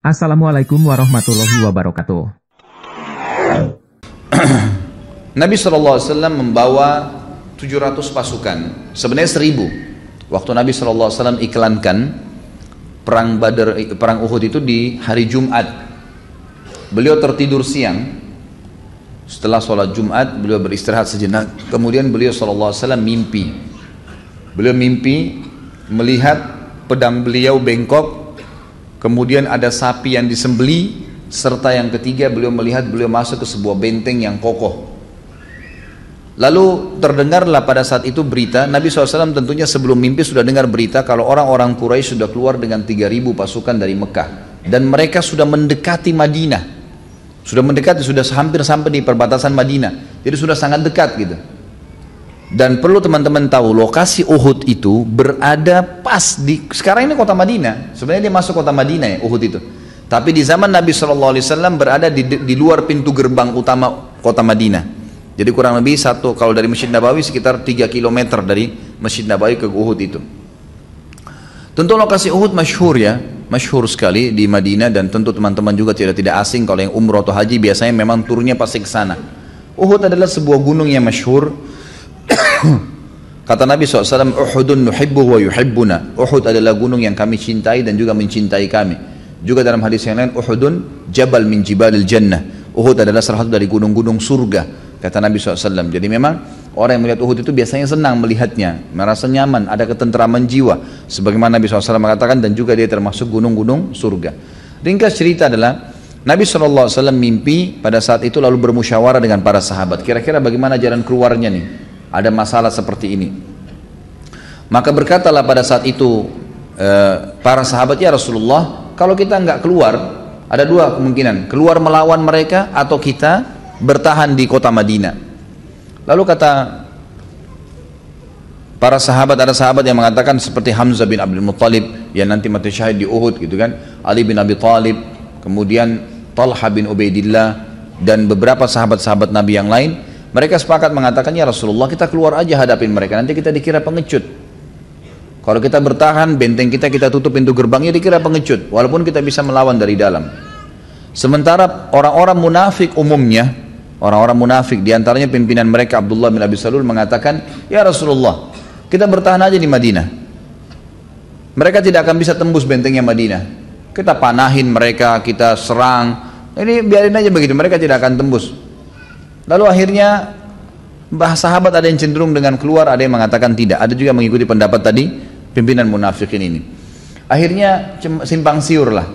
Assalamualaikum warahmatullahi wabarakatuh. Nabi SAW membawa 700 pasukan, sebenarnya 1000. Waktu Nabi SAW iklankan perang Uhud itu di hari Jumat. Beliau tertidur siang, setelah sholat Jumat beliau beristirahat sejenak. Kemudian beliau SAW mimpi. Beliau mimpi melihat pedang beliau bengkok, kemudian ada sapi yang disembeli, serta yang ketiga beliau melihat beliau masuk ke sebuah benteng yang kokoh. Lalu terdengarlah pada saat itu berita, Nabi SAW tentunya sebelum mimpi sudah dengar berita kalau orang-orang Quraisy sudah keluar dengan 3.000 pasukan dari Mekah. Dan mereka sudah mendekati Madinah. Sudah mendekati, sudah hampir sampai di perbatasan Madinah. Jadi sudah sangat dekat gitu. Dan perlu teman-teman tahu, lokasi Uhud itu berada pas di, sekarang ini kota Madinah. Sebenarnya dia masuk kota Madinah ya, Uhud itu. Tapi di zaman Nabi SAW berada di luar pintu gerbang utama kota Madinah. Jadi kurang lebih kalau dari Masjid Nabawi sekitar 3 km dari Masjid Nabawi ke Uhud itu. Tentu lokasi Uhud masyhur ya, masyhur sekali di Madinah, dan tentu teman-teman juga tidak asing kalau yang umroh atau haji biasanya memang turunnya pasti ke sana. Uhud adalah sebuah gunung yang masyhur. Kata Nabi SAW, Uhudun nuhibbuhu wa yuhibbuna. Uhud adalah gunung yang kami cintai dan juga mencintai kami. Juga dalam hadis yang lain, Uhudun jabal min jibalil jannah. Uhud adalah salah satu dari gunung-gunung surga, kata Nabi SAW. Jadi memang orang yang melihat Uhud itu biasanya senang melihatnya, merasa nyaman, ada ketenteraman jiwa, sebagaimana Nabi SAW mengatakan, dan juga dia termasuk gunung-gunung surga. Ringkas cerita adalah Nabi SAW mimpi pada saat itu, lalu bermusyawarah dengan para sahabat, kira-kira bagaimana jalan keluarnya nih, ada masalah seperti ini. Maka berkatalah pada saat itu para sahabat, ya Rasulullah, kalau kita nggak keluar, ada dua kemungkinan, keluar melawan mereka atau kita bertahan di kota Madinah. Lalu kata para sahabat, ada sahabat yang mengatakan seperti Hamzah bin Abdul Muttalib yang nanti mati syahid di Uhud gitu kan, Ali bin Abi Thalib, kemudian Talha bin Ubaidillah, dan beberapa sahabat-sahabat Nabi yang lain. Mereka sepakat mengatakan, ya Rasulullah, kita keluar aja hadapin mereka, nanti kita dikira pengecut. Kalau kita bertahan, benteng kita tutup pintu gerbangnya, dikira pengecut, walaupun kita bisa melawan dari dalam. Sementara orang-orang munafik umumnya, orang-orang munafik diantaranya pimpinan mereka Abdullah bin Abi Salul mengatakan, ya Rasulullah, kita bertahan aja di Madinah. Mereka tidak akan bisa tembus bentengnya Madinah. Kita panahin mereka, kita serang, ini biarin aja begitu, mereka tidak akan tembus. Lalu akhirnya sahabat ada yang cenderung dengan keluar, ada yang mengatakan tidak, ada juga mengikuti pendapat tadi pimpinan munafikin ini. Akhirnya simpang siur lah.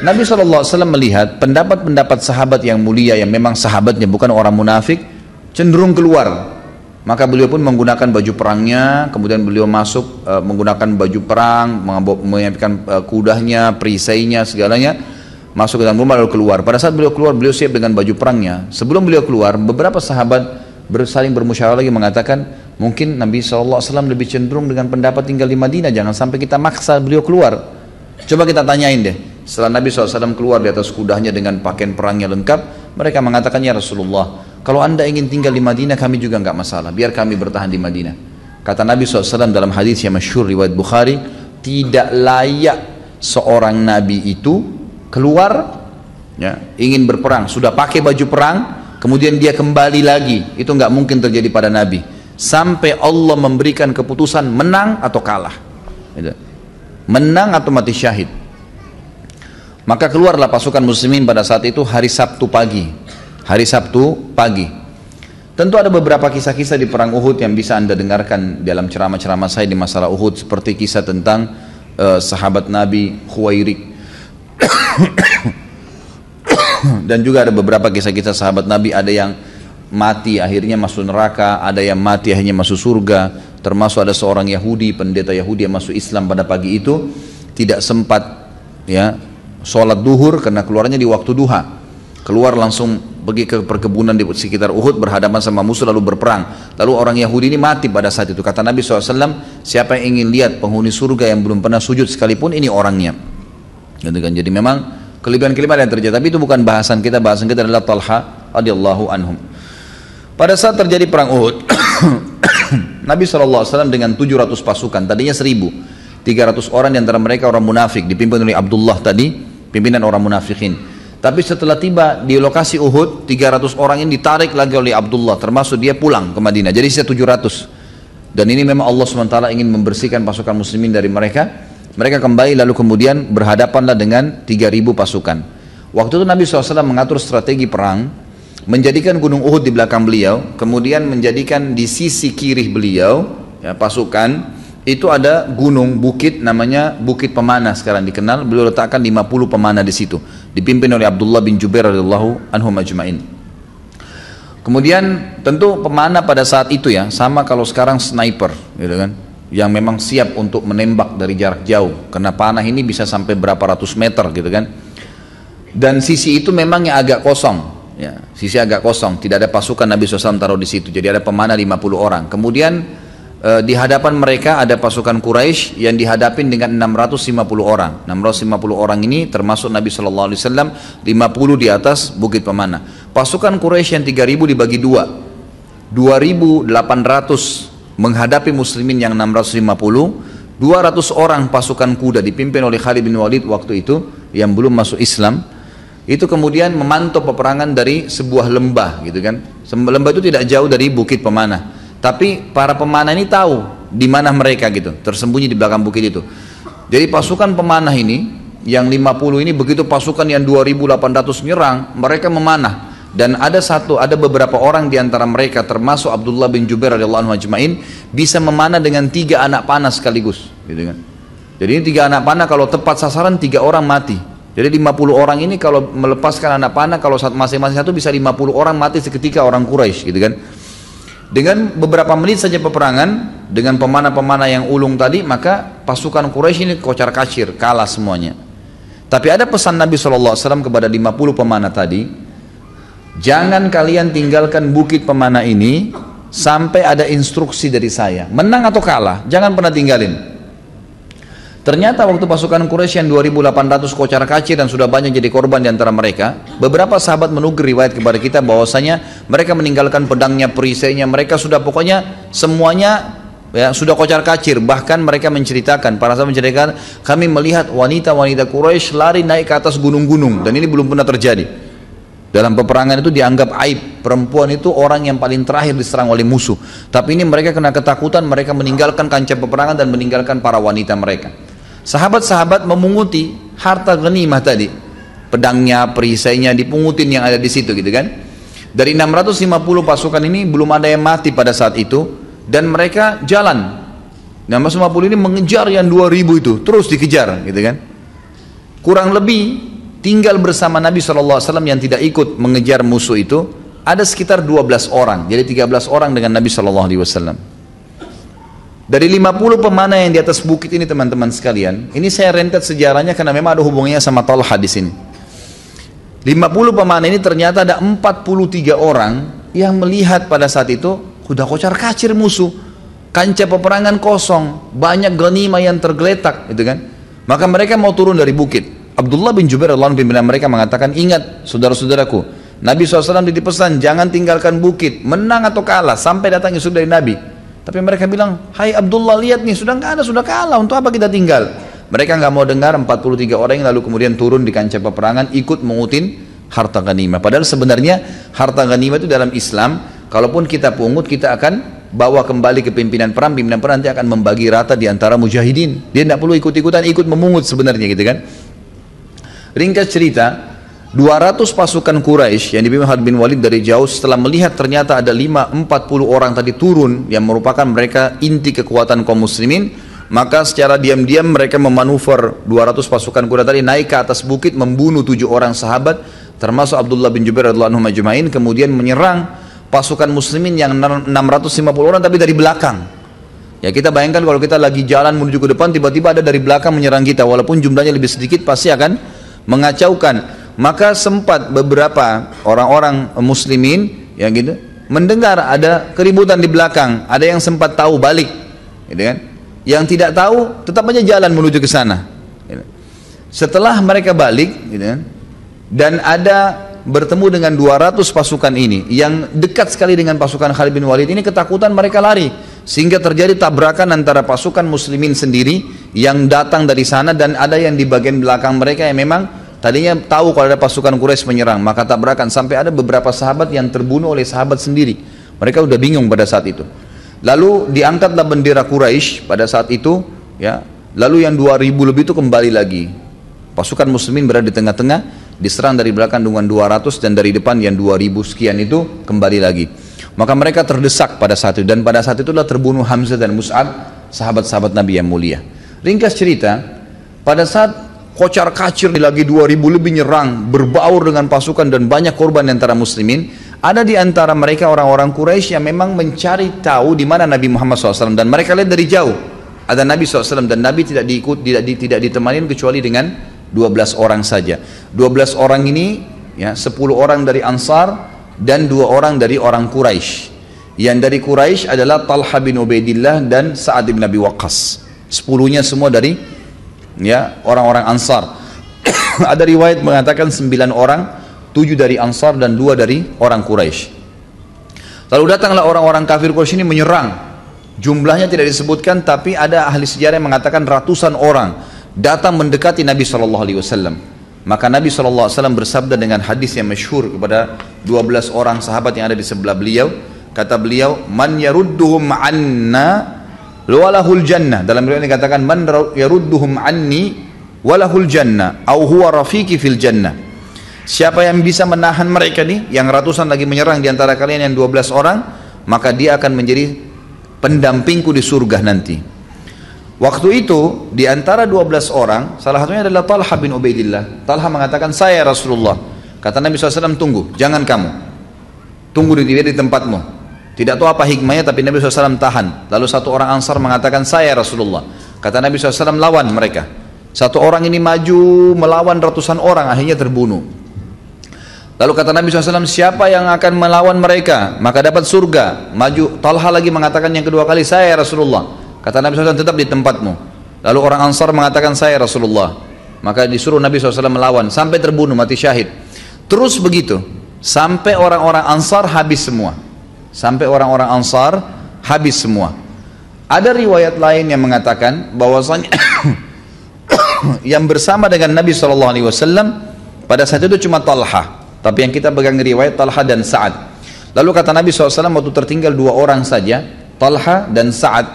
Nabi SAW melihat pendapat-pendapat sahabat yang mulia, yang memang sahabatnya bukan orang munafik, cenderung keluar. Maka beliau pun menggunakan baju perangnya, kemudian beliau masuk menggunakan baju perang, menyiapkan kudanya, perisainya, segalanya, masuk ke dalam rumah lalu keluar. Pada saat beliau keluar, beliau siap dengan baju perangnya. Sebelum beliau keluar, beberapa sahabat saling bermusyawarah lagi mengatakan, mungkin Nabi SAW lebih cenderung dengan pendapat tinggal di Madinah, jangan sampai kita maksa beliau keluar. Coba kita tanyain deh. Setelah Nabi SAW keluar di atas kudanya dengan pakaian perangnya lengkap, mereka mengatakan, ya Rasulullah, kalau anda ingin tinggal di Madinah, kami juga enggak masalah, biar kami bertahan di Madinah. Kata Nabi SAW dalam hadis yang masyhur riwayat Bukhari, tidak layak seorang Nabi itu keluar ya, ingin berperang, sudah pakai baju perang, kemudian dia kembali lagi, itu enggak mungkin terjadi pada Nabi, sampai Allah memberikan keputusan menang atau kalah, menang atau mati syahid. Maka keluarlah pasukan muslimin pada saat itu hari Sabtu pagi. Hari Sabtu pagi. Tentu ada beberapa kisah-kisah di perang Uhud yang bisa anda dengarkan dalam ceramah-ceramah saya di masalah Uhud, seperti kisah tentang sahabat Nabi Khuwairik. Dan juga ada beberapa kisah-kisah sahabat Nabi, ada yang mati akhirnya masuk neraka, ada yang mati akhirnya masuk surga. Termasuk ada seorang Yahudi, pendeta Yahudi yang masuk Islam pada pagi itu, tidak sempat ya sholat duhur karena keluarnya di waktu duha. Keluar langsung pergi ke perkebunan di sekitar Uhud, berhadapan sama musuh lalu berperang. Lalu orang Yahudi ini mati pada saat itu. Kata Nabi SAW, siapa yang ingin lihat penghuni surga yang belum pernah sujud sekalipun, ini orangnya. Jadi memang kelebihan-kelebihan yang terjadi, tapi itu bukan bahasan kita adalah Talha radhiyallahu anhum. Pada saat terjadi perang Uhud, Nabi SAW dengan 700 pasukan, tadinya 1.000, 300 orang di antara mereka orang munafik dipimpin oleh Abdullah tadi, pimpinan orang munafikin. Tapi setelah tiba di lokasi Uhud, 300 orang ini ditarik lagi oleh Abdullah, termasuk dia pulang ke Madinah. Jadi sisa 700. Dan ini memang Allah SWT ingin membersihkan pasukan muslimin dari mereka. Mereka kembali lalu kemudian berhadapanlah dengan 3.000 pasukan. Waktu itu Nabi SAW mengatur strategi perang, menjadikan gunung Uhud di belakang beliau, kemudian menjadikan di sisi kiri beliau, ya, pasukan, itu ada gunung, bukit, namanya Bukit Pemanah sekarang dikenal. Beliau letakkan 50 pemanah di situ, dipimpin oleh Abdullah bin Jubair radhiyallahu anhum ajma'in. Kemudian tentu pemanah pada saat itu ya, sama kalau sekarang sniper, gitu kan, yang memang siap untuk menembak dari jarak jauh, karena panah ini bisa sampai berapa ratus meter, gitu kan. Dan sisi itu memang yang agak kosong, ya, sisi agak kosong, tidak ada pasukan Nabi SAW taruh di situ. Jadi ada pemanah 50 orang. Kemudian di hadapan mereka ada pasukan Quraisy yang dihadapin dengan 650 orang. 650 orang ini termasuk Nabi SAW, 50 di atas Bukit Pemanah. Pasukan Quraisy yang 3.000 dibagi dua, 2.800 menghadapi muslimin yang 650, 200 orang pasukan kuda dipimpin oleh Khalid bin Walid waktu itu yang belum masuk Islam. Itu kemudian memantau peperangan dari sebuah lembah, gitu kan. Lembah itu tidak jauh dari Bukit Pemanah. Tapi para pemanah ini tahu di mana mereka, gitu, tersembunyi di belakang bukit itu. Jadi pasukan pemanah ini yang 50 ini, begitu pasukan yang 2.800 nyerang, mereka memanah. Dan ada beberapa orang di antara mereka termasuk Abdullah bin Jubair radhiyallahu anhu ajma'in bisa memanah dengan 3 anak panah sekaligus, gitu kan. Jadi ini 3 anak panah, kalau tepat sasaran 3 orang mati. Jadi 50 orang ini kalau melepaskan anak panah, kalau masing-masing satu bisa 50 orang mati seketika orang Quraisy, gitu kan. Dengan beberapa menit saja peperangan dengan pemanah-pemanah yang ulung tadi, maka pasukan Quraisy ini kocar kacir, kalah semuanya. Tapi ada pesan Nabi SAW kepada 50 pemanah tadi, jangan kalian tinggalkan bukit pemanah ini sampai ada instruksi dari saya, menang atau kalah, jangan pernah tinggalin. Ternyata waktu pasukan Quraisy yang 2.800 kocar kacir dan sudah banyak jadi korban di antara mereka, beberapa sahabat menukir riwayat kepada kita bahwasanya mereka meninggalkan pedangnya, perisainya, mereka sudah pokoknya semuanya ya sudah kocar kacir. Bahkan mereka menceritakan, para sahabat menceritakan, kami melihat wanita-wanita Quraisy lari naik ke atas gunung-gunung, dan ini belum pernah terjadi. Dalam peperangan itu dianggap aib, perempuan itu orang yang paling terakhir diserang oleh musuh. Tapi ini mereka kena ketakutan, mereka meninggalkan kancah peperangan dan meninggalkan para wanita mereka. Sahabat-sahabat memunguti harta ghanimah tadi, pedangnya, perisainya dipungutin yang ada di situ, gitu kan. Dari 650 pasukan ini belum ada yang mati pada saat itu, dan mereka jalan. 650 ini mengejar yang 2000 itu, terus dikejar, gitu kan. Kurang lebih tinggal bersama Nabi SAW yang tidak ikut mengejar musuh itu ada sekitar 12 orang, jadi 13 orang dengan Nabi SAW. Dari 50 pemanah yang di atas bukit ini, teman-teman sekalian, ini saya rentet sejarahnya karena memang ada hubungannya sama Talha di sini. 50 pemanah ini ternyata ada 43 orang yang melihat pada saat itu sudah kocar kacir musuh, kancah peperangan kosong, banyak ghanimah yang tergeletak, gitu kan. Maka mereka mau turun dari bukit. Abdullah bin Jubair radhiyallahu anhu pimpinan mereka mengatakan, ingat saudara-saudaraku, Nabi SAW dipesan jangan tinggalkan bukit, menang atau kalah sampai datang isu dari Nabi. Tapi mereka bilang, hai Abdullah, lihat nih, sudah nggak ada, sudah kalah, untuk apa kita tinggal? Mereka nggak mau dengar. 43 orang yang lalu kemudian turun di kancah peperangan, ikut mengutin harta ghanimah. Padahal sebenarnya harta ghanimah itu dalam Islam, kalaupun kita pungut, kita akan bawa kembali ke pimpinan perang nanti akan membagi rata di antara mujahidin. Dia tidak perlu ikut-ikutan, ikut memungut sebenarnya, gitu kan. Ringkas cerita, 200 pasukan Quraisy yang dipimpin Khalid bin Walid dari jauh setelah melihat ternyata ada 40 orang tadi turun yang merupakan mereka inti kekuatan kaum muslimin, maka secara diam-diam mereka memanuver 200 pasukan kuda tadi naik ke atas bukit, membunuh 7 orang sahabat termasuk Abdullah bin Jubair radhiyallahu anhu majma'in, kemudian menyerang pasukan muslimin yang 650 orang tapi dari belakang. Ya, kita bayangkan kalau kita lagi jalan menuju ke depan, tiba-tiba ada dari belakang menyerang kita, walaupun jumlahnya lebih sedikit pasti akan mengacaukan. Maka sempat beberapa orang-orang muslimin yang gitu mendengar ada keributan di belakang, ada yang sempat tahu balik, gitu kan. Yang tidak tahu tetap aja jalan menuju ke sana, gitu. Setelah mereka balik, gitu kan, dan ada bertemu dengan 200 pasukan ini yang dekat sekali dengan pasukan Khalid bin Walid ini, ketakutan mereka lari sehingga terjadi tabrakan antara pasukan muslimin sendiri yang datang dari sana dan ada yang di bagian belakang mereka yang memang Tadinya tahu kalau ada pasukan Quraisy menyerang, maka tabrakan sampai ada beberapa sahabat yang terbunuh oleh sahabat sendiri. Mereka udah bingung pada saat itu. Lalu diangkatlah bendera Quraisy pada saat itu, ya. Lalu yang 2000 lebih itu kembali lagi. Pasukan muslimin berada di tengah-tengah, diserang dari belakang dengan 200 dan dari depan yang 2000 sekian itu kembali lagi. Maka mereka terdesak pada saat itu, dan pada saat itulah terbunuh Hamzah dan Mus'ab, sahabat-sahabat Nabi yang mulia. Ringkas cerita, pada saat kocar kacir lagi 2000 lebih nyerang, berbaur dengan pasukan dan banyak korban di antara muslimin, ada di antara mereka orang-orang Quraisy yang memang mencari tahu di mana Nabi Muhammad SAW, dan mereka lihat dari jauh ada Nabi SAW, dan Nabi tidak ditemani kecuali dengan 12 orang saja. 12 orang ini, ya, 10 orang dari Ansar dan 2 orang dari orang Quraisy. Yang dari Quraisy adalah Talha bin Ubaidillah dan Sa'ad bin Abi Waqqas. 10-nya semua dari, ya, orang-orang Ansar. Ada riwayat mengatakan 9 orang, 7 dari Ansar dan 2 dari orang Quraisy. Lalu datanglah orang-orang kafir Quraisy ini menyerang. Jumlahnya tidak disebutkan, tapi ada ahli sejarah yang mengatakan ratusan orang datang mendekati Nabi SAW. Maka Nabi SAW bersabda dengan hadis yang masyhur kepada 12 orang sahabat yang ada di sebelah beliau. Kata beliau, man yarudduhum anna walahul jannah. Dalam riwayat dikatakan man yarudduhum anni walahul jannah au huwa rafiqi fil jannah. Siapa yang bisa menahan mereka nih, yang ratusan lagi menyerang di antara kalian yang 12 orang, maka dia akan menjadi pendampingku di surga nanti. Waktu itu di antara 12 orang, salah satunya adalah Talha bin Ubaidillah. Talha mengatakan, saya Rasulullah. Kata Nabi SAW, tunggu, jangan kamu, tunggu di tempatmu. Tidak tahu apa hikmahnya, tapi Nabi SAW tahan. Lalu satu orang Ansar mengatakan, saya Rasulullah. Kata Nabi SAW, lawan mereka. Satu orang ini maju melawan ratusan orang, akhirnya terbunuh. Lalu kata Nabi SAW, siapa yang akan melawan mereka maka dapat surga. Maju. Talha lagi mengatakan yang kedua kali, saya Rasulullah. Kata Nabi SAW, tetap di tempatmu. Lalu orang Ansar mengatakan, saya Rasulullah. Maka disuruh Nabi SAW melawan sampai terbunuh, mati syahid. Terus begitu sampai orang-orang Ansar habis semua. Sampai orang-orang Ansar habis semua. Ada riwayat lain yang mengatakan bahwasanya yang bersama dengan Nabi SAW pada saat itu cuma Talha. Tapi yang kita pegang riwayat Talha dan Sa'ad. Lalu kata Nabi SAW, waktu tertinggal 2 orang saja, Talha dan Sa'ad,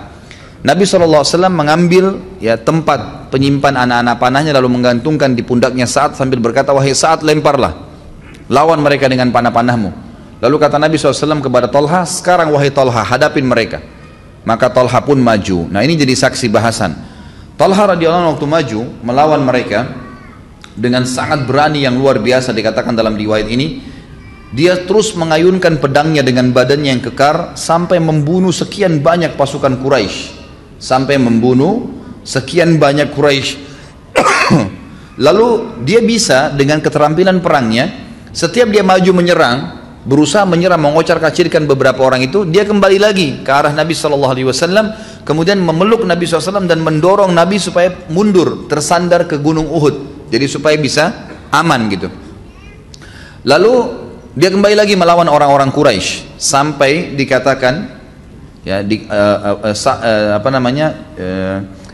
Nabi SAW mengambil, ya, tempat penyimpan anak-anak panahnya, lalu menggantungkan di pundaknya Sa'ad sambil berkata, wahai Sa'ad, lemparlah, lawan mereka dengan panah-panahmu. Lalu kata Nabi SAW kepada Talha, sekarang wahai Talha, hadapin mereka. Maka Talha pun maju. Nah, ini jadi saksi bahasan. Talha radhiyallahu anhu waktu maju melawan mereka dengan sangat berani yang luar biasa, dikatakan dalam riwayat ini, dia terus mengayunkan pedangnya dengan badannya yang kekar sampai membunuh sekian banyak pasukan Quraisy. Sampai membunuh sekian banyak Quraisy. Lalu dia bisa dengan keterampilan perangnya, setiap dia maju menyerang, berusaha menyerang, mengocar-kacirkan beberapa orang itu, dia kembali lagi ke arah Nabi SAW, kemudian memeluk Nabi SAW dan mendorong Nabi supaya mundur, tersandar ke gunung Uhud, jadi supaya bisa aman gitu. Lalu dia kembali lagi melawan orang-orang Quraisy sampai dikatakan, ya,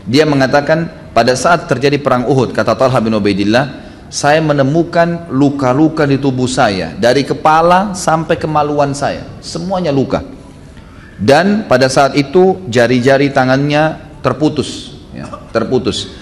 dia mengatakan pada saat terjadi perang Uhud, kata Talha bin Ubaidillah, saya menemukan luka-luka di tubuh saya dari kepala sampai kemaluan saya, semuanya luka. Dan pada saat itu jari-jari tangannya terputus, ya, terputus.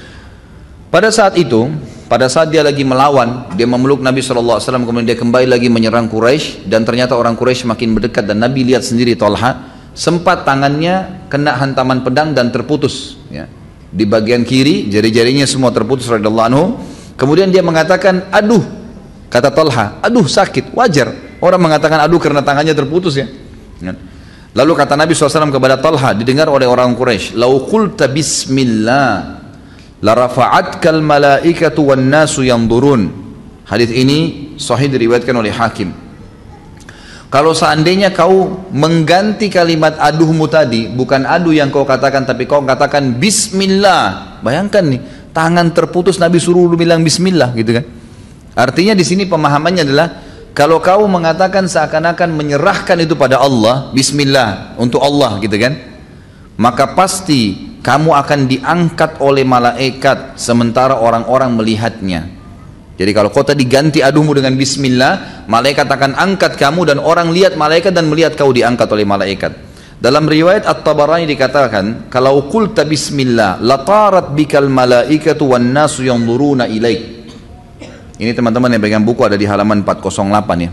Pada saat itu, pada saat dia lagi melawan, dia memeluk Nabi SAW, kemudian dia kembali lagi menyerang Quraisy, dan ternyata orang Quraisy makin mendekat, dan Nabi lihat sendiri Talha sempat tangannya kena hantaman pedang dan terputus, ya, di bagian kiri jari-jarinya semua terputus radhiyallahu anhu. Kemudian dia mengatakan, aduh, kata Talha, aduh sakit, wajar orang mengatakan aduh karena tangannya terputus, ya. Lalu kata Nabi SAW kepada Talha, didengar oleh orang Quraisy, lau qulta bismillah la rafa'atkal malaikatu wan nasu yanzurun. Hadis ini sahih diriwayatkan oleh Hakim. Kalau seandainya kau mengganti kalimat aduhmu tadi, bukan aduh yang kau katakan, tapi kau katakan bismillah. Bayangkan nih, tangan terputus Nabi suruh bilang bismillah, gitu kan. Artinya di sini pemahamannya adalah, kalau kau mengatakan seakan-akan menyerahkan itu pada Allah, bismillah untuk Allah, gitu kan, maka pasti kamu akan diangkat oleh malaikat sementara orang-orang melihatnya. Jadi kalau kau tadi ganti aduhmu dengan bismillah, malaikat akan angkat kamu dan orang lihat malaikat dan melihat kau diangkat oleh malaikat. Dalam riwayat At-Tabarani dikatakan, kalau qulta bismillah latarat bikal malaikatu wan nasu yanzuruna ilaik. Ini teman-teman yang pegang buku ada di halaman 408 ya.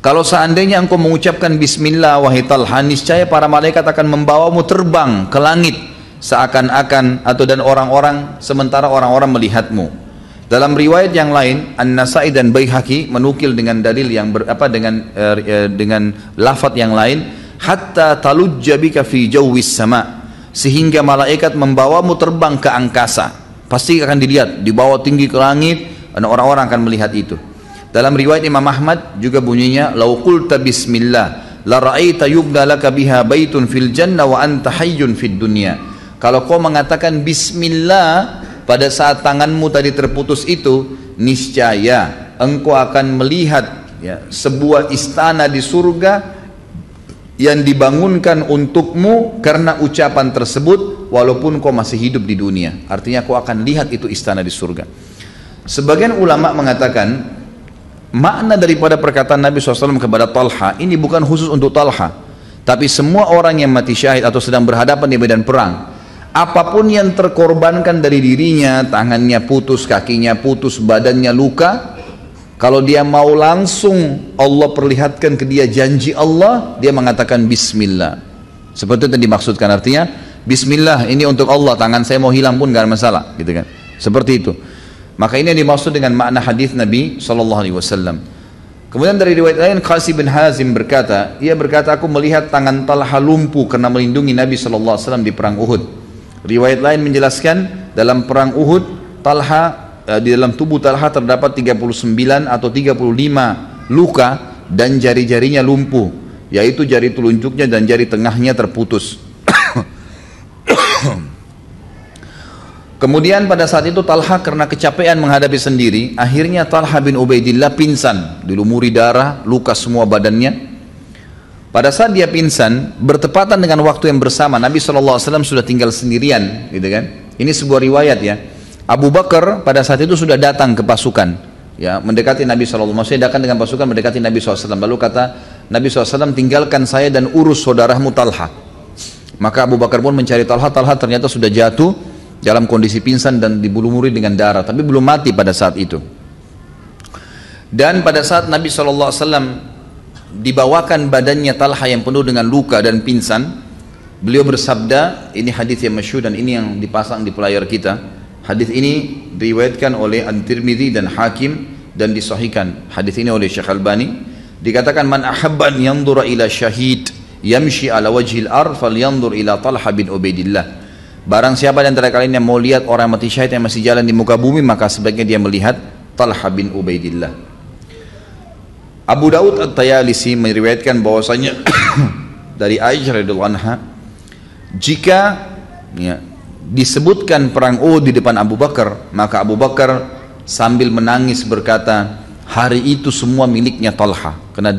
Kalau seandainya engkau mengucapkan bismillah wahai Talha, niscaya para malaikat akan membawamu terbang ke langit seakan-akan atau dan orang-orang sementara orang-orang melihatmu. Dalam riwayat yang lain, An-Nasai dan Baihaqi menukil dengan dalil yang dengan lafaz yang lain, hatta talujja bika fi jawwis sama, sehingga malaikat membawamu terbang ke angkasa. Pasti akan dilihat, dibawa tinggi ke langit dan orang-orang akan melihat itu. Dalam riwayat Imam Ahmad juga bunyinya, "Lau qulta bismillah la ra'aita yubna laka biha baitun fil jannah wa anta hayyun fid dunya." Kalau kau mengatakan bismillah pada saat tanganmu tadi terputus itu, niscaya engkau akan melihat ya, sebuah istana di surga yang dibangunkan untukmu karena ucapan tersebut walaupun kau masih hidup di dunia. Artinya kau akan lihat itu istana di surga. Sebagian ulama mengatakan makna daripada perkataan Nabi SAW kepada Talha ini bukan khusus untuk Talha, tapi semua orang yang mati syahid atau sedang berhadapan di medan perang, apapun yang terkorbankan dari dirinya, tangannya putus, kakinya putus, badannya luka, kalau dia mau langsung Allah perlihatkan ke dia janji Allah, dia mengatakan bismillah. Seperti itu yang dimaksudkan, artinya bismillah ini untuk Allah, tangan saya mau hilang pun gak ada masalah, gitu kan? Seperti itu. Maka ini yang dimaksud dengan makna hadis Nabi SAW. Kemudian dari riwayat lain, Qasim bin Hazim berkata, ia berkata, aku melihat tangan Talha lumpuh karena melindungi Nabi SAW di perang Uhud. Riwayat lain menjelaskan, dalam perang Uhud, Talha di dalam tubuh Talha terdapat 39 atau 35 luka dan jari-jarinya lumpuh, yaitu jari telunjuknya dan jari tengahnya terputus. Kemudian pada saat itu Talha karena kecapean menghadapi sendiri, akhirnya Talha bin Ubaidillah pingsan, dilumuri darah, luka semua badannya. Pada saat dia pingsan, bertepatan dengan waktu yang bersama, Nabi SAW sudah tinggal sendirian, gitu kan? Ini sebuah riwayat ya. Abu Bakar pada saat itu sudah datang ke pasukan, ya, mendekati Nabi SAW. Maksudnya datang dengan pasukan mendekati Nabi SAW. Lalu kata Nabi SAW, tinggalkan saya dan urus saudaramu Talha. Maka Abu Bakar pun mencari Talha. Talha ternyata sudah jatuh dalam kondisi pingsan dan dilumuri dengan darah, tapi belum mati pada saat itu. Dan pada saat Nabi SAW dibawakan badannya Talha yang penuh dengan luka dan pingsan, beliau bersabda, ini hadis yang masyhur dan ini yang dipasang di pelayar kita. Hadis ini diriwayatkan oleh At-Tirmidzi dan Hakim dan disahihkan hadis ini oleh Syekh Albani. Dikatakan, man ahabba an yanzura ila syahid yamshi ala wajhil ard falyanzur ila Talha bin Ubaidillah. Barang siapa di antara kalian yang mau lihat orang mati syahid yang masih jalan di muka bumi, maka sebaiknya dia melihat Talha bin Ubaidillah. Abu Daud At-Tayalisi meriwayatkan bahwasanya dari Aisyah radhiyallahu anha, jika ya, disebutkan perang Uhud di depan Abu Bakar, maka Abu Bakar sambil menangis berkata, hari itu semua miliknya Talha, karena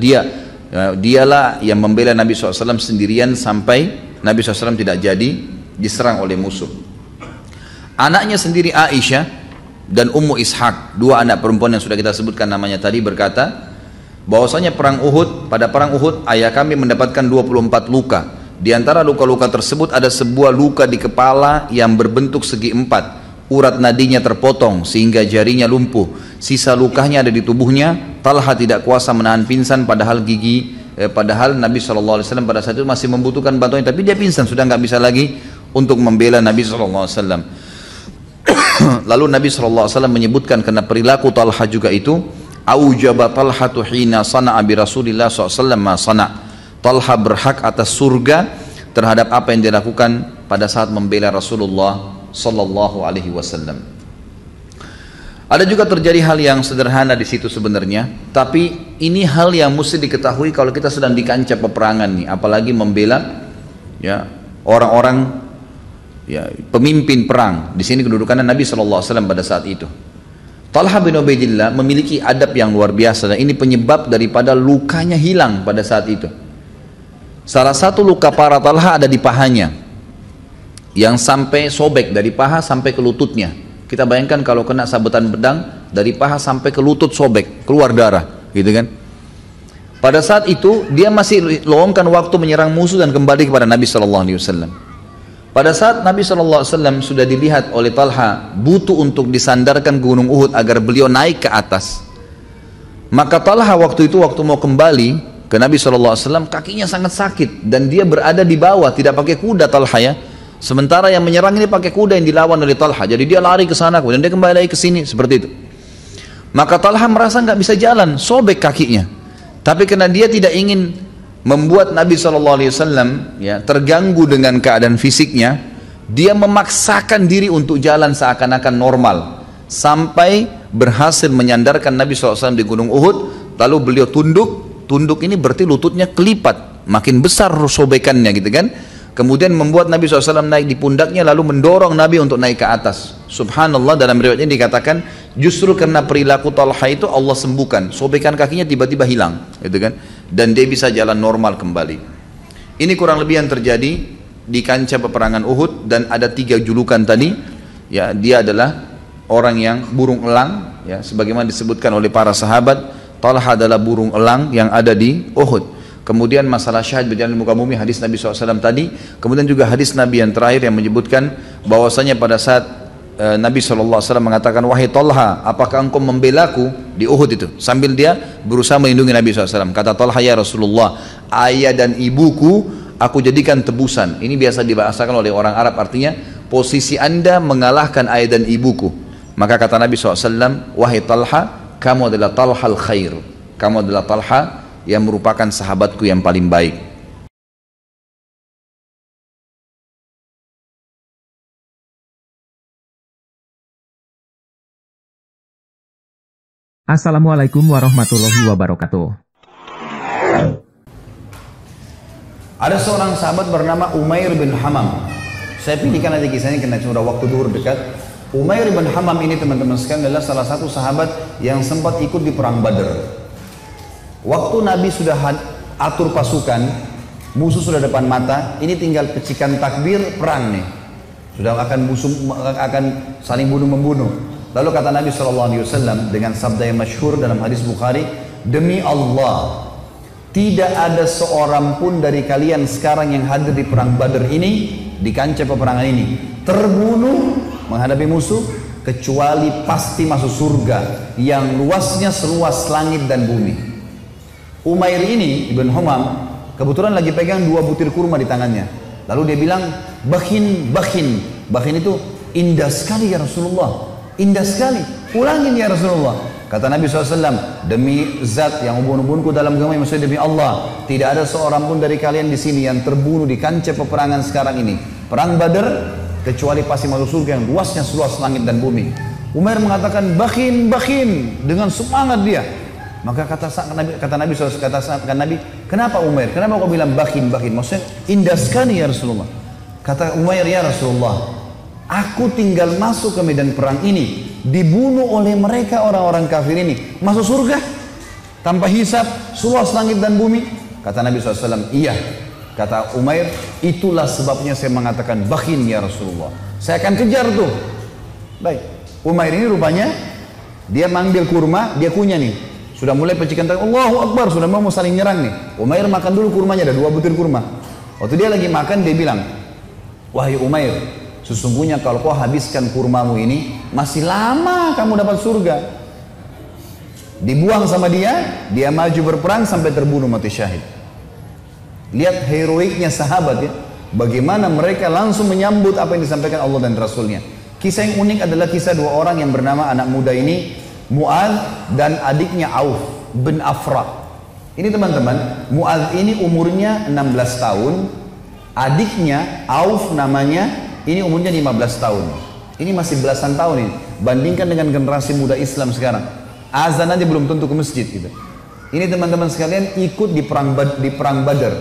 dialah yang membela Nabi SAW sendirian sampai Nabi SAW tidak jadi diserang oleh musuh. Anaknya sendiri Aisyah dan Ummu Ishaq, dua anak perempuan yang sudah kita sebutkan namanya tadi, berkata bahwasanya pada perang Uhud ayah kami mendapatkan 24 luka. Di antara luka-luka tersebut ada sebuah luka di kepala yang berbentuk segi empat, urat nadinya terpotong sehingga jarinya lumpuh. Sisa lukanya ada di tubuhnya. Talha tidak kuasa menahan pingsan, padahal Nabi SAW pada saat itu masih membutuhkan bantuan, tapi dia pingsan, sudah nggak bisa lagi untuk membela Nabi SAW. Lalu Nabi SAW menyebutkan karena perilaku Talha juga itu, aujaba Talhatu hina sana'a bi Rasulillah SAW ma sana'. Talha berhak atas surga terhadap apa yang dilakukan pada saat membela Rasulullah SAW. Ada juga terjadi hal yang sederhana di situ sebenarnya, tapi ini hal yang mesti diketahui kalau kita sedang di kancah peperangan nih, apalagi membela ya orang-orang ya pemimpin perang. Di sini kedudukannya Nabi SAW pada saat itu. Talha bin Ubaidillah memiliki adab yang luar biasa dan ini penyebab daripada lukanya hilang pada saat itu. Salah satu luka parah Talha ada di pahanya, yang sampai sobek dari paha sampai ke lututnya. Kita bayangkan kalau kena sabetan pedang dari paha sampai ke lutut sobek, keluar darah, gitu kan. Pada saat itu dia masih luangkan waktu menyerang musuh dan kembali kepada Nabi SAW. Pada saat Nabi SAW sudah dilihat oleh Talha butuh untuk disandarkan ke Gunung Uhud agar beliau naik ke atas, maka Talha waktu itu waktu mau kembali ke Nabi SAW kakinya sangat sakit dan dia berada di bawah, tidak pakai kuda Talha ya. Sementara yang menyerang ini pakai kuda yang dilawan oleh Talha, jadi dia lari ke sana kemudian dia kembali lagi ke sini seperti itu. Maka Talha merasa nggak bisa jalan, sobek kakinya. Tapi karena dia tidak ingin membuat Nabi SAW ya terganggu dengan keadaan fisiknya, dia memaksakan diri untuk jalan seakan-akan normal sampai berhasil menyandarkan Nabi SAW di Gunung Uhud. Lalu beliau tunduk ini berarti lututnya kelipat, makin besar sobekannya gitu kan. Kemudian membuat Nabi SAW naik di pundaknya lalu mendorong Nabi untuk naik ke atas. Subhanallah, dalam riwayat ini dikatakan justru karena perilaku Talha itu Allah sembuhkan, sobekan kakinya tiba-tiba hilang gitu kan, dan dia bisa jalan normal kembali. Ini kurang lebih yang terjadi di kancah peperangan Uhud. Dan ada 3 julukan tadi ya, dia adalah orang yang burung elang ya, sebagaimana disebutkan oleh para sahabat. Talha adalah burung elang yang ada di Uhud. Kemudian masalah syahid berjalan di muka bumi, hadis Nabi SAW tadi. Kemudian juga hadis Nabi yang terakhir yang menyebutkan bahwasanya pada saat Nabi SAW mengatakan, wahai Talha, apakah engkau membelaku di Uhud itu? Sambil dia berusaha melindungi Nabi SAW. Kata Talha, ya Rasulullah, ayah dan ibuku aku jadikan tebusan. Ini biasa dibahasakan oleh orang Arab, artinya posisi anda mengalahkan ayah dan ibuku. Maka kata Nabi SAW, wahai Talha, kamu adalah Talhal khair, kamu adalah Talha yang merupakan sahabatku yang paling baik. Assalamualaikum warahmatullahi wabarakatuh. Ada seorang sahabat bernama Umair bin Hamam. Saya pilihkan aja kisahnya karena sudah waktu duhur dekat. Umair bin Hamam ini teman-teman sekalian adalah salah satu sahabat yang sempat ikut di perang Badar. Waktu Nabi sudah atur pasukan, musuh sudah depan mata, ini tinggal pecikan takbir, perang nih. Sudah akan saling bunuh-membunuh. Lalu kata Nabi SAW dengan sabda yang masyhur dalam hadis Bukhari, demi Allah, tidak ada seorang pun dari kalian sekarang yang hadir di perang Badar ini, di kancah peperangan ini, terbunuh menghadapi musuh, kecuali pasti masuk surga yang luasnya seluas langit dan bumi. Umair ini, Ibn Humam, kebetulan lagi pegang 2 butir kurma di tangannya. Lalu dia bilang, bakhin, bakhin. Bakhin itu indah sekali ya Rasulullah. Indah sekali. Ulangin ya Rasulullah. Kata Nabi SAW, demi zat yang ubun-ubunku dalam agama, maksudnya demi Allah, tidak ada seorang pun dari kalian di sini yang terbunuh di kancah peperangan sekarang ini, perang Badar, kecuali pasti masuk surga yang luasnya seluas langit dan bumi. Umair mengatakan, bakhin, bakhin, dengan semangat dia. Maka kata Nabi SAW, kata Nabi, kenapa Umair? Kenapa kau bilang bakhin, bakhin? Maksudnya indah sekali ya Rasulullah. Kata Umair, ya Rasulullah, aku tinggal masuk ke medan perang ini, dibunuh oleh mereka orang-orang kafir ini, masuk surga tanpa hisab, seluas langit dan bumi. Kata Nabi SAW, iya. Kata Umair, itulah sebabnya saya mengatakan bakhin ya Rasulullah. Saya akan kejar tuh. Baik, Umair ini rupanya dia manggil kurma, dia kunyah nih. Sudah mulai pecikan tangan, Allahu Akbar, sudah mau saling nyerang nih. Umair makan dulu kurmanya, ada 2 butir kurma. Waktu dia lagi makan, dia bilang, wahai Umair, sesungguhnya kalau kau habiskan kurmamu ini, masih lama kamu dapat surga. Dibuang sama dia maju berperang sampai terbunuh mati syahid. Lihat heroiknya sahabat ya, bagaimana mereka langsung menyambut apa yang disampaikan Allah dan Rasulnya. Kisah yang unik adalah kisah 2 orang yang bernama anak muda ini, Mu'adz dan adiknya Auf bin Afra. Ini teman-teman, Mu'adz ini umurnya 16 tahun, adiknya Auf namanya, ini umurnya 15 tahun. Ini masih belasan tahun ini. Bandingkan dengan generasi muda Islam sekarang, azan aja belum tentu ke masjid gitu. Ini teman-teman sekalian ikut di perang Badar.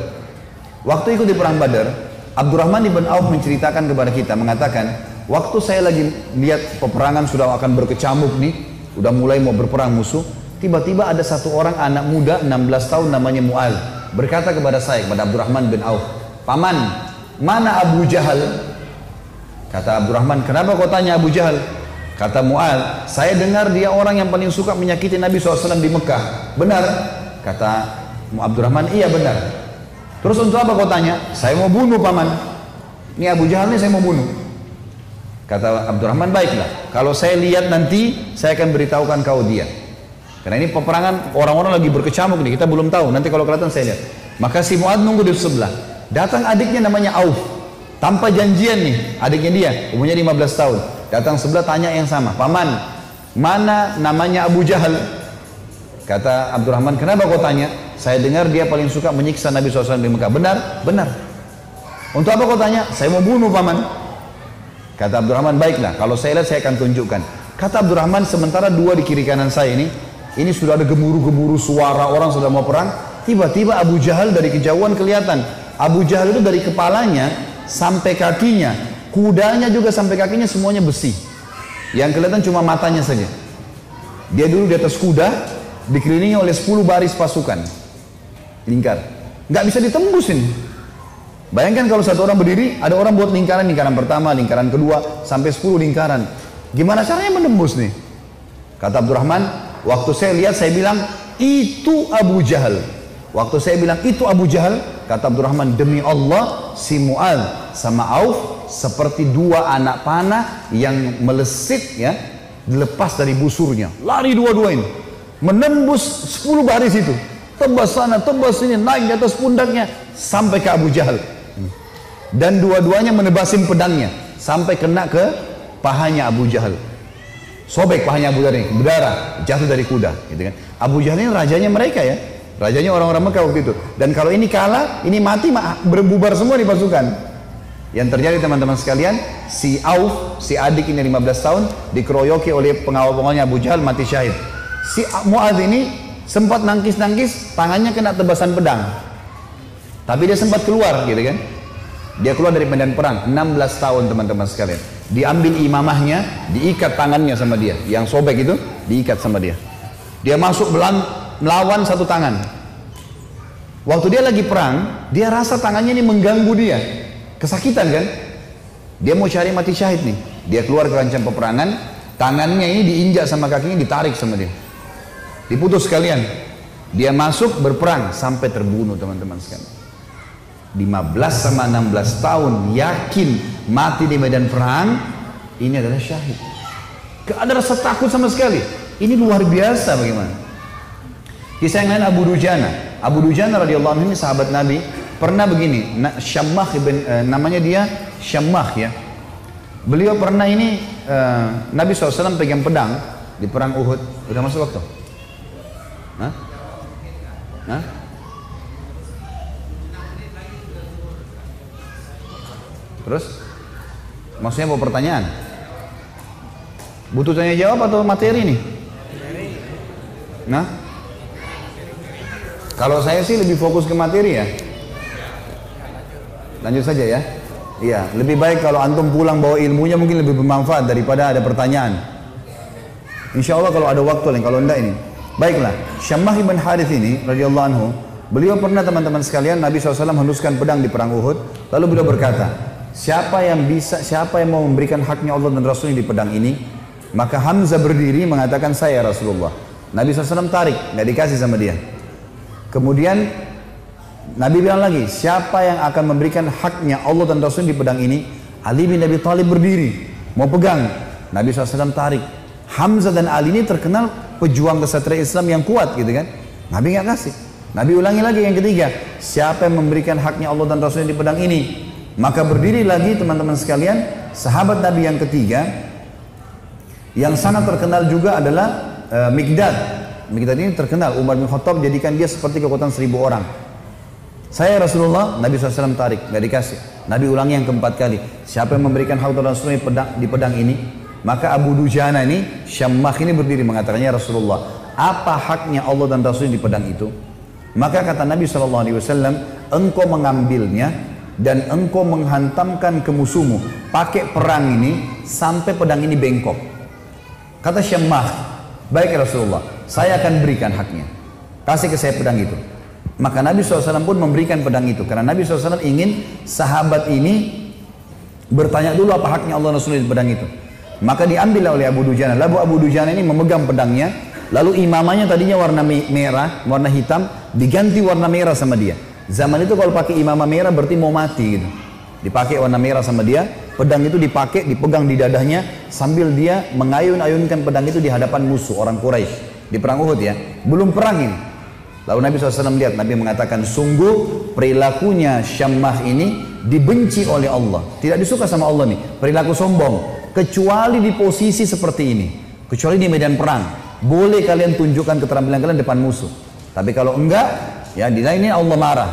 Waktu ikut di perang Badar, Abdurrahman ibn Auf menceritakan kepada kita, mengatakan, waktu saya lagi lihat peperangan sudah akan berkecamuk nih, udah mulai mau berperang musuh, tiba-tiba ada satu orang anak muda 16 tahun namanya Mu'adz berkata kepada saya, kepada Abdurrahman bin Auf, paman, mana Abu Jahal? Kata Abdurrahman, kenapa kau tanya Abu Jahal? Kata Mu'adz, saya dengar dia orang yang paling suka menyakiti Nabi SAW di Mekah. Benar? Kata Abdurrahman, iya benar. Terus untuk apa kau tanya? Saya mau bunuh paman. Ini Abu Jahal ini saya mau bunuh. Kata Abdurrahman, baiklah. Kalau saya lihat nanti, saya akan beritahukan kau dia. Karena ini peperangan, orang-orang lagi berkecamuk nih, kita belum tahu. Nanti kalau kelihatan saya lihat. Maka si Mu'adz nunggu di sebelah. Datang adiknya namanya Auf. Tanpa janjian nih, adiknya dia, umurnya 15 tahun. Datang sebelah tanya yang sama. Paman, mana namanya Abu Jahal? Kata Abdurrahman, kenapa kau tanya? Saya dengar dia paling suka menyiksa Nabi SAW di Mekah. Benar? Benar. Untuk apa kau tanya? Saya mau bunuh paman. Kata Abdurrahman, baiklah, kalau saya lihat saya akan tunjukkan. Kata Abdurrahman, sementara dua di kiri kanan saya ini sudah ada gemuruh-gemuruh suara, orang sudah mau perang. Tiba-tiba Abu Jahal dari kejauhan kelihatan. Abu Jahal itu dari kepalanya sampai kakinya, kudanya juga sampai kakinya semuanya besi. Yang kelihatan cuma matanya saja. Dia dulu di atas kuda, dikelilingi oleh 10 baris pasukan. Lingkar. Nggak bisa ditembus ini. Bayangkan kalau satu orang berdiri, ada orang buat lingkaran pertama, lingkaran kedua, sampai 10 lingkaran. Gimana caranya menembus nih? Kata Abdurrahman, waktu saya lihat, saya bilang, itu Abu Jahal. Waktu saya bilang, itu Abu Jahal, kata Abdurrahman, demi Allah, si Mu'adz sama Auf, seperti dua anak panah yang melesit, ya, dilepas dari busurnya. Lari dua-dua ini. Menembus 10 baris itu. Tebas sana, tebas sini, naik di atas pundaknya, sampai ke Abu Jahal. Dan dua-duanya menebasin pedangnya sampai kena ke pahanya Abu Jahal. Sobek pahanya Abu Jahal ini, berdarah, jatuh dari kuda, gitu kan. Abu Jahal ini rajanya mereka ya, rajanya orang-orang Mekah waktu itu. Dan kalau ini kalah, ini mati, berbubar semua di pasukan. Yang terjadi teman-teman sekalian, si Auf, si adik ini 15 tahun, dikeroyoki oleh pengawal-pengawalnya Abu Jahal, mati syahid. Si Mu'adz ini sempat nangkis-nangkis, tangannya kena tebasan pedang. Tapi dia sempat keluar, gitu kan. Dia keluar dari medan perang, 16 tahun teman-teman sekalian. Diambil imamahnya, diikat tangannya sama dia. Yang sobek itu, diikat sama dia. Dia masuk melawan satu tangan. Waktu dia lagi perang, dia rasa tangannya ini mengganggu dia. Kesakitan kan? Dia mau cari mati syahid nih. Dia keluar ke kancah peperangan, tangannya ini diinjak sama kakinya, ditarik sama dia. Diputus sekalian. Dia masuk berperang sampai terbunuh teman-teman sekalian. 15 sama 16 tahun yakin mati di medan perang, ini adalah syahid. Gak ada rasa takut sama sekali. Ini luar biasa bagaimana. Kisah yang lain Abu Dujana. Abu Dujana radhiyallahu anhu ini sahabat Nabi, pernah begini, Syammah namanya dia Syammah ya. Beliau pernah ini Nabi SAW pegang pedang di perang Uhud. Udah masuk waktu? Hah? Hah? Terus? Maksudnya mau pertanyaan? Butuh tanya jawab atau materi nih? Nah? Kalau saya sih lebih fokus ke materi ya. Lanjut saja ya. Iya, lebih baik kalau antum pulang bawa ilmunya mungkin lebih bermanfaat daripada ada pertanyaan. Insya Allah kalau ada waktu lain, kalau enggak ini. Baiklah, Syammah ibn Harith ini radhiyallahu anhu, beliau pernah teman-teman sekalian, Nabi SAW henuskan pedang di perang Uhud, lalu beliau berkata, siapa yang mau memberikan haknya Allah dan Rasulnya di pedang ini? Maka Hamzah berdiri mengatakan, saya Rasulullah. Nabi SAW tarik, nggak dikasih sama dia. Kemudian Nabi bilang lagi, siapa yang akan memberikan haknya Allah dan Rasulnya di pedang ini? Ali bin Abi Thalib berdiri, mau pegang. Nabi SAW tarik. Hamzah dan Ali ini terkenal pejuang kesatria Islam yang kuat gitu kan. Nabi nggak kasih. Nabi ulangi lagi yang ketiga, siapa yang memberikan haknya Allah dan Rasulnya di pedang ini? Maka berdiri lagi teman-teman sekalian, sahabat Nabi yang ketiga, yang sangat terkenal juga adalah Mikdad. Mikdad ini terkenal, Umar bin Khattab jadikan dia seperti kekuatan 1000 orang. Saya Rasulullah, Nabi SAW tarik, nggak dikasih. Nabi ulangi yang keempat kali, siapa yang memberikan hak dan Rasulnya di pedang ini? Maka Abu Dujana ini, Syammah ini berdiri mengatakannya, Rasulullah, apa haknya Allah dan Rasulnya di pedang itu? Maka kata Nabi SAW, engkau mengambilnya dan engkau menghantamkan ke musuhmu pakai perang ini sampai pedang ini bengkok. Kata Syammah, baik Rasulullah, saya akan berikan haknya, kasih ke saya pedang itu. Maka Nabi SAW pun memberikan pedang itu, karena Nabi SAW ingin sahabat ini bertanya dulu apa haknya Allah Rasulullah di pedang itu. Maka diambil oleh Abu Dujana. Lalu Abu Dujana ini memegang pedangnya, lalu imamanya tadinya warna merah, warna hitam, diganti warna merah sama dia. Zaman itu kalau pakai imamah merah berarti mau mati gitu. Dipakai warna merah sama dia, pedang itu dipakai, dipegang di dadanya sambil dia mengayun-ayunkan pedang itu di hadapan musuh orang Quraisy di perang Uhud ya. Belum perang ini. Lalu Nabi SAW lihat, Nabi mengatakan, sungguh perilakunya Syammah ini dibenci oleh Allah. Tidak disuka sama Allah nih, perilaku sombong. Kecuali di posisi seperti ini, kecuali di medan perang, boleh kalian tunjukkan keterampilan kalian depan musuh. Tapi kalau enggak, ya di lain ini Allah marah.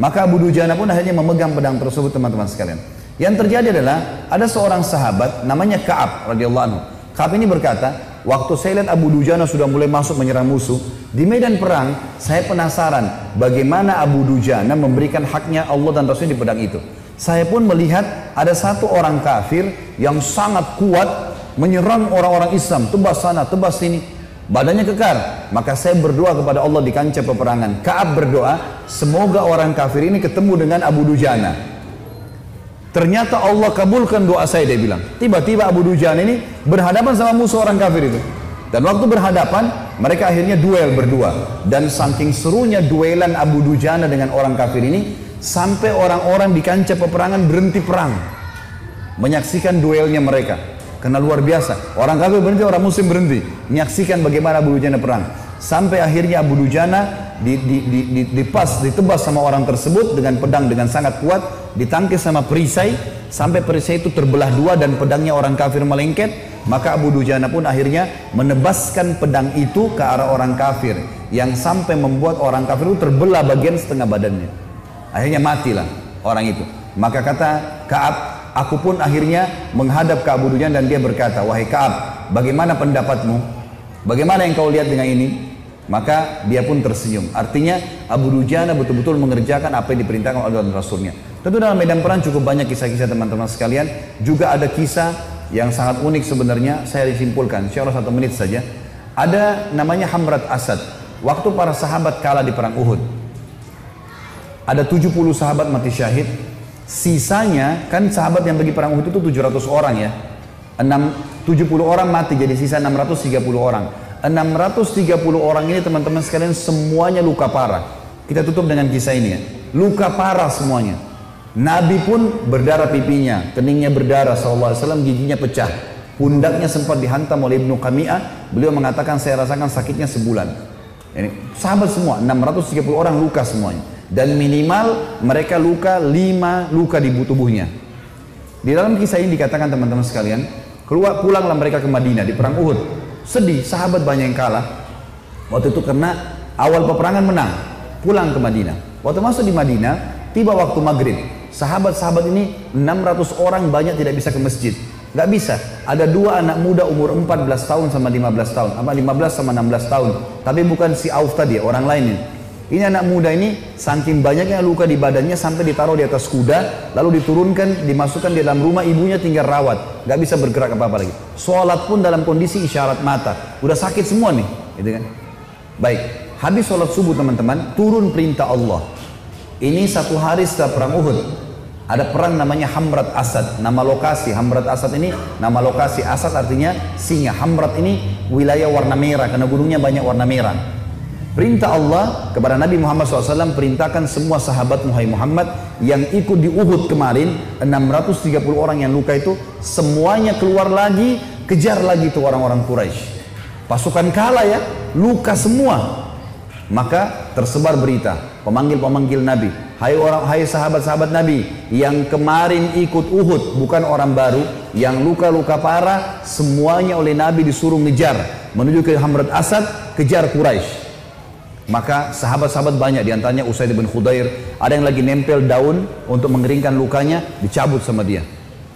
Maka Abu Dujana pun akhirnya memegang pedang tersebut, teman-teman sekalian. Yang terjadi adalah ada seorang sahabat namanya Ka'ab radhiyallahu anhu. Ka'ab ini berkata, waktu saya lihat Abu Dujana sudah mulai masuk menyerang musuh di medan perang, saya penasaran bagaimana Abu Dujana memberikan haknya Allah dan Rasul di pedang itu. Saya pun melihat ada satu orang kafir yang sangat kuat menyerang orang-orang Islam, tebas sana, tebas sini, badannya kekar. Maka saya berdoa kepada Allah di kancah peperangan. Ka'ab berdoa, semoga orang kafir ini ketemu dengan Abu Dujana. Ternyata Allah kabulkan doa saya, dia bilang. Tiba-tiba Abu Dujana ini berhadapan sama musuh orang kafir itu. Dan waktu berhadapan, mereka akhirnya duel berdua. Dan saking serunya duelan Abu Dujana dengan orang kafir ini, sampai orang-orang di kancah peperangan berhenti perang menyaksikan duelnya mereka, karena luar biasa. Orang kafir berhenti, orang muslim berhenti menyaksikan bagaimana Abu Dujana perang. Sampai akhirnya Abu Dujana ditebas sama orang tersebut dengan pedang dengan sangat kuat, ditangkis sama perisai sampai perisai itu terbelah dua dan pedangnya orang kafir melengket. Maka Abu Dujana pun akhirnya menebaskan pedang itu ke arah orang kafir, yang sampai membuat orang kafir itu terbelah bagian setengah badannya. Akhirnya matilah orang itu. Maka kata Ka'ab, aku pun akhirnya menghadap ke Abu Dujana dan dia berkata, wahai Ka'ab, bagaimana pendapatmu? Bagaimana yang kau lihat dengan ini? Maka dia pun tersenyum. Artinya Abu Dujana betul-betul mengerjakan apa yang diperintahkan oleh Allah dan Rasulnya. Tentu dalam medan perang cukup banyak kisah-kisah teman-teman sekalian. Juga ada kisah yang sangat unik sebenarnya. Saya disimpulkan, insya Allah 1 menit saja. Ada namanya Hamrat Asad. Waktu para sahabat kalah di perang Uhud, ada 70 sahabat mati syahid. Sisanya, kan sahabat yang pergi perang Uhud itu 700 orang ya. 70 orang mati, jadi sisa 630 orang. 630 orang ini teman-teman sekalian semuanya luka parah. Kita tutup dengan kisah ini ya. Luka parah semuanya. Nabi pun berdarah pipinya, keningnya berdarah SAW, giginya pecah. Pundaknya sempat dihantam oleh Ibnu Qami'ah. Beliau mengatakan, saya rasakan sakitnya sebulan. Ini sahabat semua, 630 orang luka semuanya. Dan minimal mereka luka 5 luka di tubuhnya. Di dalam kisah ini dikatakan teman-teman sekalian, pulanglah mereka ke Madinah di perang Uhud. Sedih, sahabat banyak yang kalah. Waktu itu karena awal peperangan menang, pulang ke Madinah. Waktu masuk di Madinah, tiba waktu maghrib. Sahabat-sahabat ini 600 orang banyak tidak bisa ke masjid. Gak bisa. Ada 2 anak muda umur 14 tahun sama 15 tahun. 15 sama 16 tahun. Tapi bukan si Auf tadi, orang lain ini. Ini anak muda ini saking banyaknya luka di badannya sampai ditaruh di atas kuda, lalu diturunkan, dimasukkan di dalam rumah, ibunya tinggal rawat, gak bisa bergerak apa-apa lagi. Sholat pun dalam kondisi isyarat mata, udah sakit semua nih, gitu kan? Baik, habis sholat subuh teman-teman, turun perintah Allah. Ini 1 hari setelah perang Uhud, ada perang namanya Hamrat Asad, nama lokasi. Hamrat Asad ini nama lokasi, Asad artinya singa. Hamrat ini wilayah warna merah karena gunungnya banyak warna merah. Perintah Allah kepada Nabi Muhammad SAW, perintahkan semua sahabat Muhammad yang ikut di Uhud kemarin, 630 orang yang luka itu, semuanya keluar lagi, kejar lagi itu orang-orang Quraisy. Pasukan kalah ya, luka semua. Maka tersebar berita, pemanggil-pemanggil Nabi, hai sahabat-sahabat Nabi yang kemarin ikut Uhud, bukan orang baru, yang luka-luka parah, semuanya oleh Nabi disuruh ngejar menuju ke Hamrat Asad, kejar Quraisy. Maka sahabat-sahabat banyak, diantaranya Usaid bin Khudair, ada yang lagi nempel daun untuk mengeringkan lukanya, dicabut sama dia.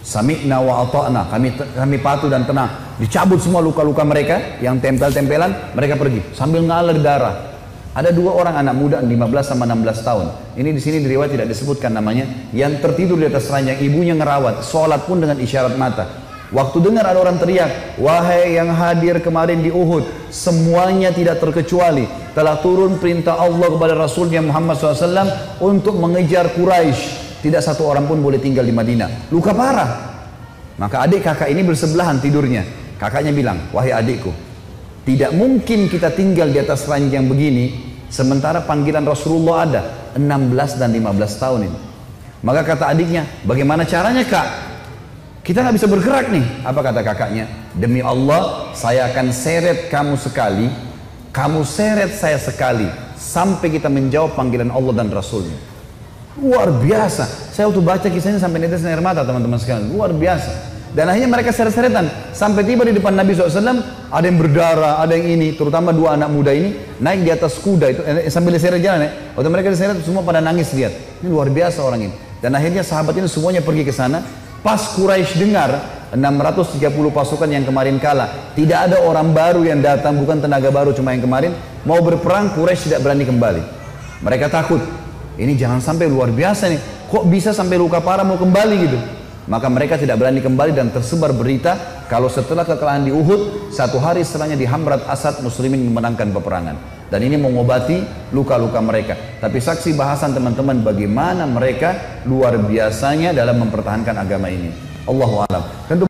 Sami'na wa ata'na, kami patuh dan tenang. Dicabut semua luka-luka mereka yang tempel-tempelan, mereka pergi sambil ngalir darah. Ada 2 orang anak muda 15 sama 16 tahun. Ini di sini di riwayat tidak disebutkan namanya, yang tertidur di atas ranjang, ibunya ngerawat, sholat pun dengan isyarat mata. Waktu dengar ada orang teriak, wahai yang hadir kemarin di Uhud, semuanya tidak terkecuali telah turun perintah Allah kepada Rasulnya Muhammad SAW untuk mengejar Quraisy. Tidak satu orang pun boleh tinggal di Madinah. Luka parah. Maka adik kakak ini bersebelahan tidurnya. Kakaknya bilang, wahai adikku, tidak mungkin kita tinggal di atas ranjang begini sementara panggilan Rasulullah ada 16 dan 15 tahun ini. Maka kata adiknya, bagaimana caranya kak? Kita nggak bisa bergerak nih. Apa kata kakaknya? Demi Allah, saya akan seret kamu sekali, kamu seret saya sekali, sampai kita menjawab panggilan Allah dan Rasulnya. Luar biasa. Saya waktu baca kisahnya sampai netes air mata teman-teman sekalian. Luar biasa. Dan akhirnya mereka seret-seretan sampai tiba di depan Nabi SAW. Ada yang berdarah, ada yang ini. Terutama dua anak muda ini naik di atas kuda itu sambil diseret jalan ya. Waktu mereka diseret semua pada nangis lihat. Ini luar biasa orang ini. Dan akhirnya sahabat ini semuanya pergi ke sana. Pas Quraisy dengar 630 pasukan yang kemarin kalah, tidak ada orang baru yang datang, bukan tenaga baru cuma yang kemarin mau berperang, Quraisy tidak berani kembali. Mereka takut. Ini jangan sampai luar biasa nih, kok bisa sampai luka parah mau kembali gitu. Maka mereka tidak berani kembali dan tersebar berita kalau setelah kekalahan di Uhud, 1 hari setelahnya di Hamrat Asad muslimin memenangkan peperangan. Dan ini mengobati luka-luka mereka. Tapi saksi bahasan teman-teman bagaimana mereka luar biasanya dalam mempertahankan agama ini. Allahu a'lam. Tentu